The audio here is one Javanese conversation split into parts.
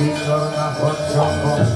Singgur ngabot sombong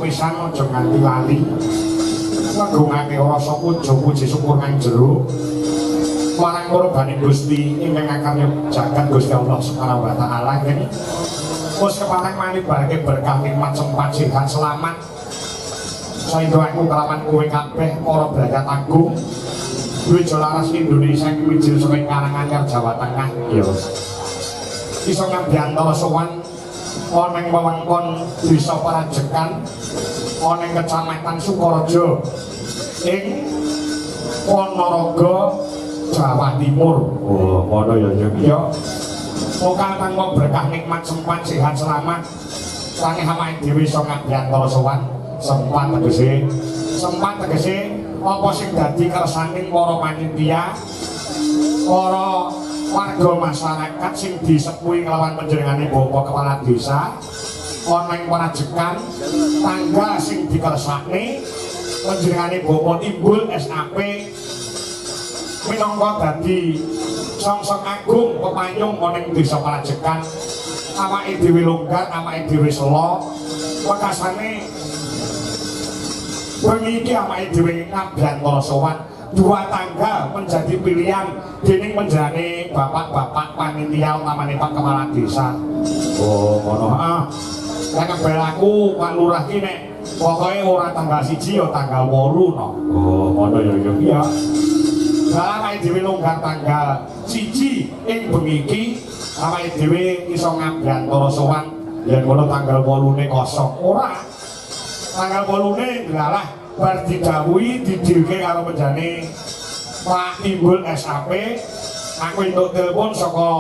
Pisan aja nganti lali ngagungake rasa puja-puji syukur nang jero marang korbaning Gusti ingkang akarya jagat Gusti Allah Subhanahu wa taala ngene wis kepareng manibarke berkah nikmat sempat sehat selamat saengga aku kelawan kowe kabeh para brayat agung Wijo Laras Indonesia Wijil Sering Karanganyar Jawa Tengah ya iso ngabiyantara sowan ana ing wewengkon Desa Parajekan ana ing Kecamatan Sukaraja ing Ponorogo Jawa Timur. Oh, ngono ya ya. Muga tanpa berkah nikmat sempat sehat selamat. Sange awake dhewe iso ngabiyantara sowan. Sempat tegese apa sing dadi kersaning para panitia, para warga masyarakat sing disepuhi kelawan panjenengane Bapak Kepala Desa ana ing Panajekan tanggal sing dikersakne panjenengane Bapak Timbul SAP minangka dadi songsong agung pepayung ana ing Desa Panajekan. Awake dhewe longgar, awake dhewe selo wekasane bengi iki awake dhewe ngabiyantara sowan. Dua tanggal menjadi pilihan dening menjane bapak-bapak panitia utamane Pak Kepala Desa. Oh, ngono. Nek belaku Pak Lurah ki nek pokoke ora tanggal 1 ya tanggal 8 no. Oh, ngono ya ya. Lah awake dhewe longgar tanggal 1 ing bengi iki awake dhewe iso ngabiyantara sowan yen ngono tanggal 8-ne kosong. Ora. Tanggal 8-ne delalah bar didhawuhi didilke karo menjane Pak Timbul SAP. Aku entuk telepon saka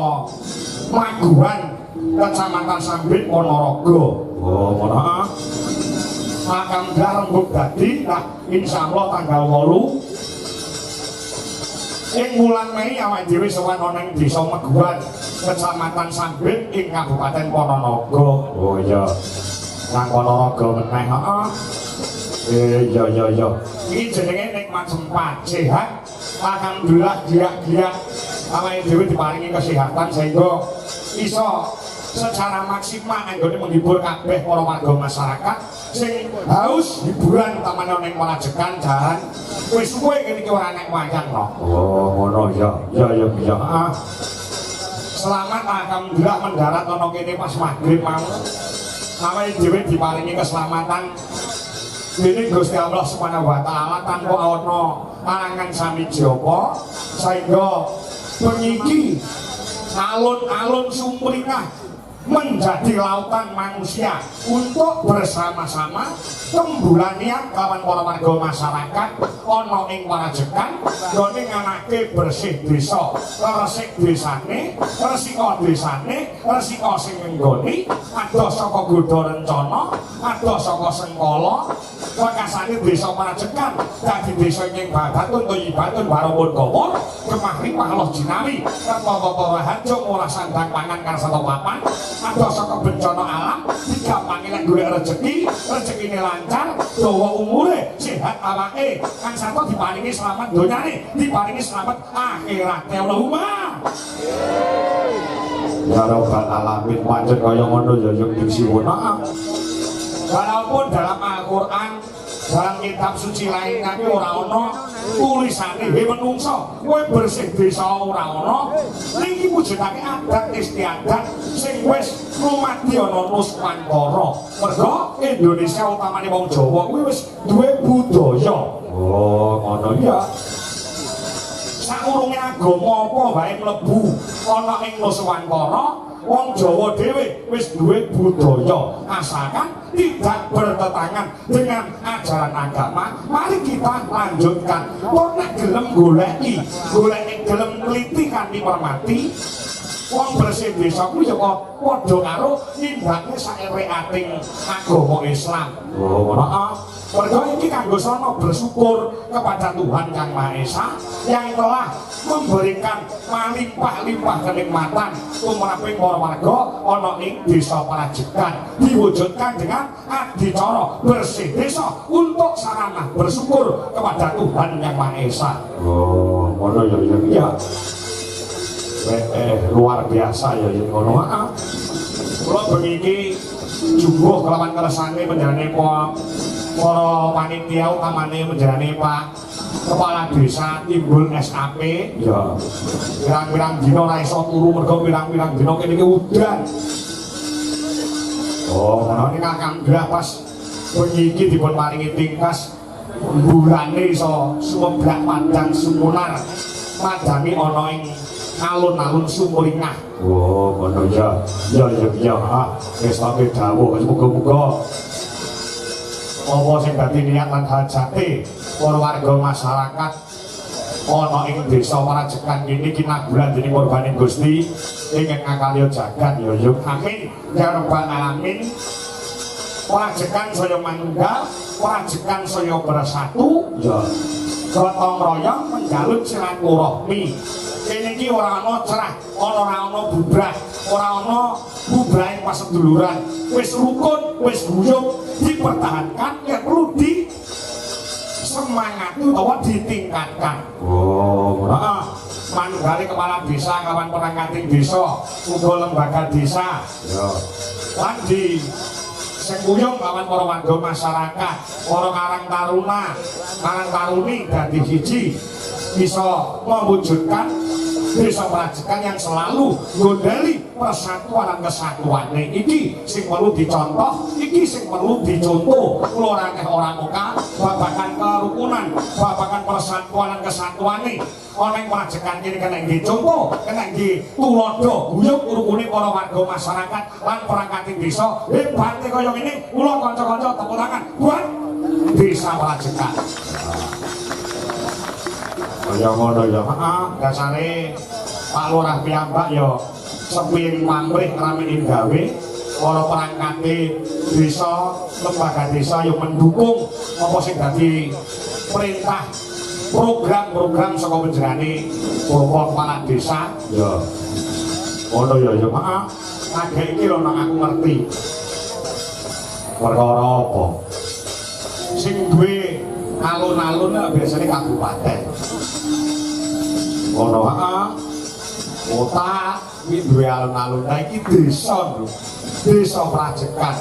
Maguhan Kecamatan Sambit Ponorogo. Oh, ngono. Makam rembug dadi nah insyaallah tanggal 8 ing wulan Mei awake dhewe sowan ana ing Desa Maguhan Kecamatan Sambit ing Kabupaten Ponorogo. Oh iya. Nang Ponorogo meneh, heeh. Iya. Ini jenenge nikmat sempat sehat. Alhamdulillah giat-giat awake dhewe diparingi kesehatan sehingga iso secara maksimal anggone menghibur kabeh para warga masyarakat sing haus hiburan utamane ning Panajekan jalan wis suwe kene iki ora nek wayang no. Oh, ngono ya. Ya. Selamat alhamdulillah mendarat ana kene pas magrib mau. Awake dhewe diparingi keselamatan dening Gusti Allah Subhanahu wa taala tanpa ana alangan samijapa sehingga bengi alun-alun sumringah menjadi lautan manusia untuk bersama-sama kembulanian kawan para warga masyarakat ana ing Panajekan gone nganake bersih desa, resik desane, resika desane, resika sing nggoni, ada saka Godha Rencana, ada saka Sengkala, wekasane Desa Panajekan dadi desa ing babatun thayyibatun warapun gawur, kemahri pahloh jinawi, tata-tata rahaja ora sandang pangan karsata papan. Ada saka bencana alam digampangi nek golek rezekine lancar, dawa umure, sehat awake, kang sarta diparingi selamat donyane, diparingi selamat akhirate. Allahumma ya rabbal alamin. Pancen kaya ngono ya yo disiwona. Walaupun dalam Al-Qur'an dalam kitab suci lain tapi ora ana tulisane he menungso kowe bersih desa ora ana. Niki wujudake adat istiadat sing wis lumadi ana Nuswantara. Mergo Indonesia utamane wong Jawa kuwi wis duwe budaya. Oh, ngono ya. Sakurunge agama apa wae mlebu ana ing Nuswantara, wong Jawa dhewe wis duwe budaya asalkan tidak bertentangan dengan ajaran agama. Mari kita lanjutkan. Kok nek gelem goleki gelem nliti kanthi mermati wong bersih desa kuwi ya kok padha karo nindakne saereating agama Islam. Oh, ngono. Mergo iki kanggo sono bersyukur kepada Tuhan Yang Maha Esa yang telah memberikan malimpah-limpah kenikmatan tumraping para warga ana ing Desa Panajekan, diwujudkan dengan adicara bersih desa untuk sarana bersyukur kepada Tuhan Yang Maha Esa. Oh, ngono ya. Luar biasa ya ngono. Kula bengi iki jumbuh kelawan kersane menjalani para panitia utamane menjalani Pak Kepala Desa Timbul SAP. Ya. Pirang-pirang dina ora iso turu mergo pirang-pirang dina kene iki udan. Oh, ngono iki alhamdulillah pas bengi iki dipun paringi tingkas bulane iso sumeblak padang sumunar madani ana ing alun-alun sumringah. Oh, ngono ya. Ya. Wis sampe dawuh muga-muga apa sing dadi niat lan hajate para warga masyarakat ana ing desa Parajekan kene kinabulan dening korbaning Gusti ingkang ngakalya jagat ya yuk amin ya rabbal alamin. Parajekan saya manunggal, parajekan saya bersatu ya gotong royong menjaluk silaturahmi. Kene iki ora ana cerah, ora ana bubrah, ora ana bubrahe paseduluran. Wis rukun, wis guyub, dipertahankan ya perlu di semangat utawa ditingkatkan. Oh, heeh. Manunggali kepala desa kawan perangkating desa, uga lembaga desa. Ya. Lan di sing kuyung kawan para warga masyarakat, para karang taruna, karang taruni dadi siji bisa mewujudkan desa Parajekan yang selalu nggodali persatuan dan kesatuane iki sing perlu dicontoh, iki sing perlu dicontoh. Kula akeh ora muka babagan kerukunan, babagan persatuan dan kesatuane ana ing Parajekan kene kena nggih contoh, kena nggih tulodo guyub rukune para warga masyarakat lan perangkating desa. Hebate kaya ngene kula kanca-kanca tepuk tangan buat desa Parajekan. Ya ngono ya, heeh, dasare Pak Lurah piyambak ya sepin pamrih ramein gawe para perangkate desa, lembaga desa yang mendukung apa sing dadi perintah program-program saka panjenengane Bapak Kepala Desa. Ya. Ngono ya ya, heeh. Agek iki lho nek aku ngerti. Perkara apa? Sing duwe alun-alun biasanya kabupaten. Ono kota iki duwe alun-alun. Nah iki desa lho. Desa Parajekan.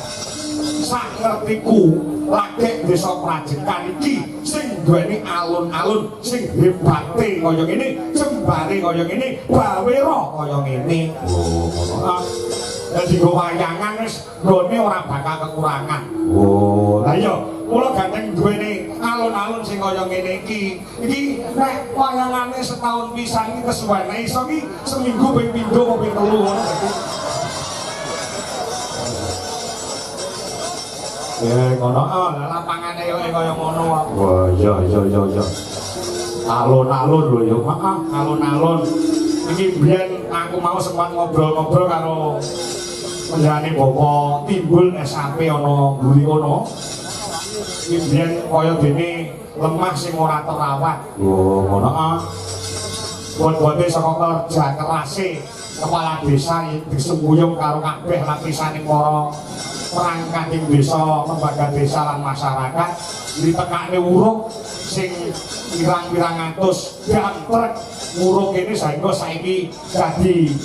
Sak ngertiku lagi desa Parajekan iki sing duweni alun-alun sing hebate kaya ngene, jembare kaya ngene, bawera kaya ngene. Oh, ngono. Dadi go wayangan wis nggone ora bakal kekurangan. Oh, lah iya kula gandeng duweni alun-alun sing kaya ngene iki. Iki nek wayangane setahun pisan iki kesuwene iso iki seminggu ping pindho apa ping telu ngono dadi. Ya ngono lapangane yo kaya ngono. Wah, iya. Alun-alun lho ya, heeh, alun-alun. Iki biyen aku mau sempat ngobrol-ngobrol karo penjane Bapak Timbul SAP ana mburi kono. Iki biyen kaya dene lemah sing ora terawat. Oh, ngono ah. Buat-buate saka kerja kerase kepala desa disembuyung karo kabeh lapisaning para perangkating desa, lembaga desa lan masyarakat ditekakne uruk sing pirang-pirang atus diantrek uruk ini sehingga saiki dadi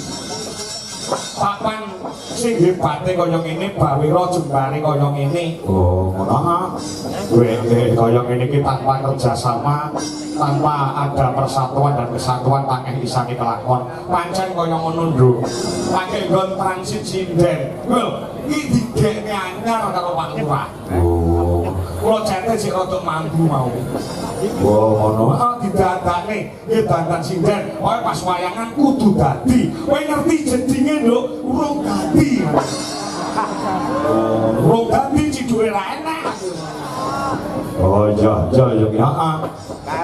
papan sing hebate kaya ngene, bawira jembare kaya ngene. Oh, ngono. Kaya ngene iki tanpa kerjasama, tanpa ada persatuan dan kesatuan takeh isane kelakon. Pancen kaya ngono ndro. Pakai nggon transit sinden. Lho, iki digekne anyar karo Pak Lurah. Oh. Kula cete sik rada mampu mau. Oh, ngono. Didadakne, nggih dandan sinden. Kowe pas wayangan kudu dadi. Kowe ngerti jedinge lho, urung dadi. Urung dadi ciduke ra enak. Oh, iya, heeh.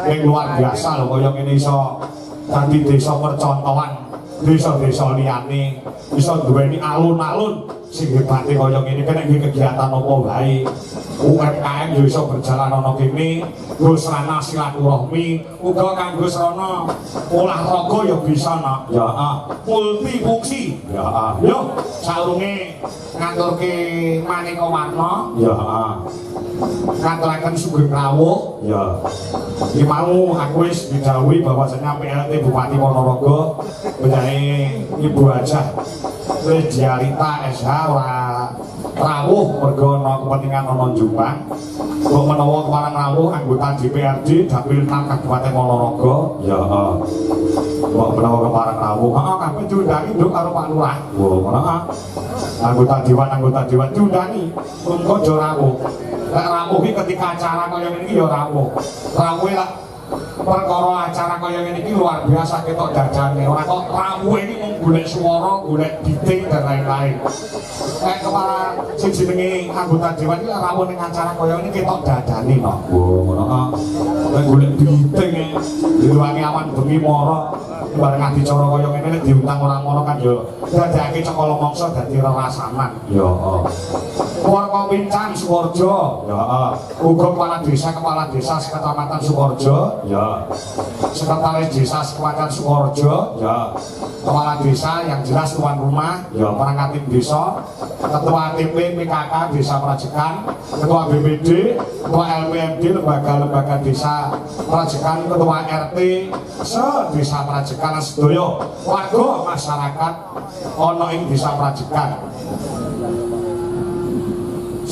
Yang luar biasa lho kaya ngene iso dadi desa percontohan. Desa-desa liyane iso duweni alun-alun sing hebate kaya ngene kene kegiatan apa wae. UMKM yo iso berjalan ana kene, nggo sarana silaturahmi, uga kanggo sarana olahraga yo bisa nak. Ya heeh. Multifungsi. Ya heeh. Yo saurunge ngaturke maneka warna. Ya heeh. Ngaturaken sugeng rawuh. Ya. Iki mau aku wis didhawuhi bahwasanya PLT Bupati Ponorogo menjadi Ibu Hajah Diarita SH ora rawuh mergo ana kepentingan ana Jombang. Kok menawa kemarang rawuh anggota DPRD Dapil 6 Kabupaten Ponorogo. Ya heeh. Kok menawa kemarang rawuh, heeh kabeh diundangi nduk karo Pak Lurah. Oh, ngono ah. Anggota dewan diundangi. Mengko aja rawuh. Nek rawuh iki ketika acara kaya ngene iki ya rawuh. Rawuhe lah perkara acara kaya ngene iki luar biasa ketok dadane ora kok ramu iki mung golek swara golek diting dan lain-lain kayak kepala sing jenenge anggota dewan iki ramu ning acara kaya ngene ketok dadane no ngono nek golek diting diwangi awan bengi mara bareng adicara kaya ngene nek diundang orang-orang kan yo dadake cekala mangsa dadi rerasanan ya Warga Wincan Sukoharjo ya uga kepala desa sekecamatan Sukoharjo ya sekretaris desa sekecamatan Sukoharjo ya kepala desa yang jelas tuan rumah ya perangkat tim desa ketua TP PKK desa Prajekan ketua BPD ketua LPMD lembaga-lembaga desa Prajekan ketua RT se-desa Prajekan sedaya warga masyarakat ana ing desa Prajekan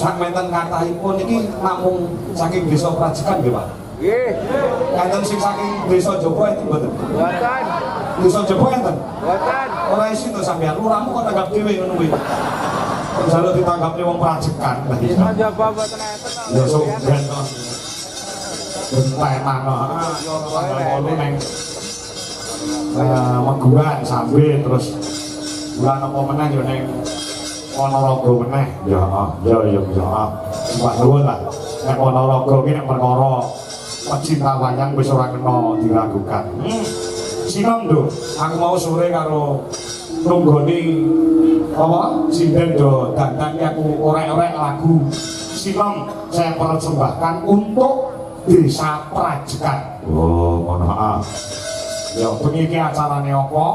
sak menten kathahipun iki namung saking desa Prajekan nggih Pak. Nggih. Enten sing saking desa Jopo enten mboten? Mboten. Desa Jopo enten? Mboten. Ora isin to sampeyan, lurahmu kok tanggap dhewe ngono kuwi. Kok jaluk ditanggapne wong Prajekan. Desa Jopo mboten enten. Ya sok ben to. Bentenan yo ngono neng Maguran sampe terus bulan apa meneh yo neng Ponorogo meneh ya Mbak nuwun lah nek Ponorogo ki nek perkara pecinta wayang wis ora kena diragukan sinom lho aku mau sore karo nunggoni apa sinden do dandan aku orek-orek lagu sinom saya persembahkan untuk desa Prajekan oh ngono ya bengi iki acarane apa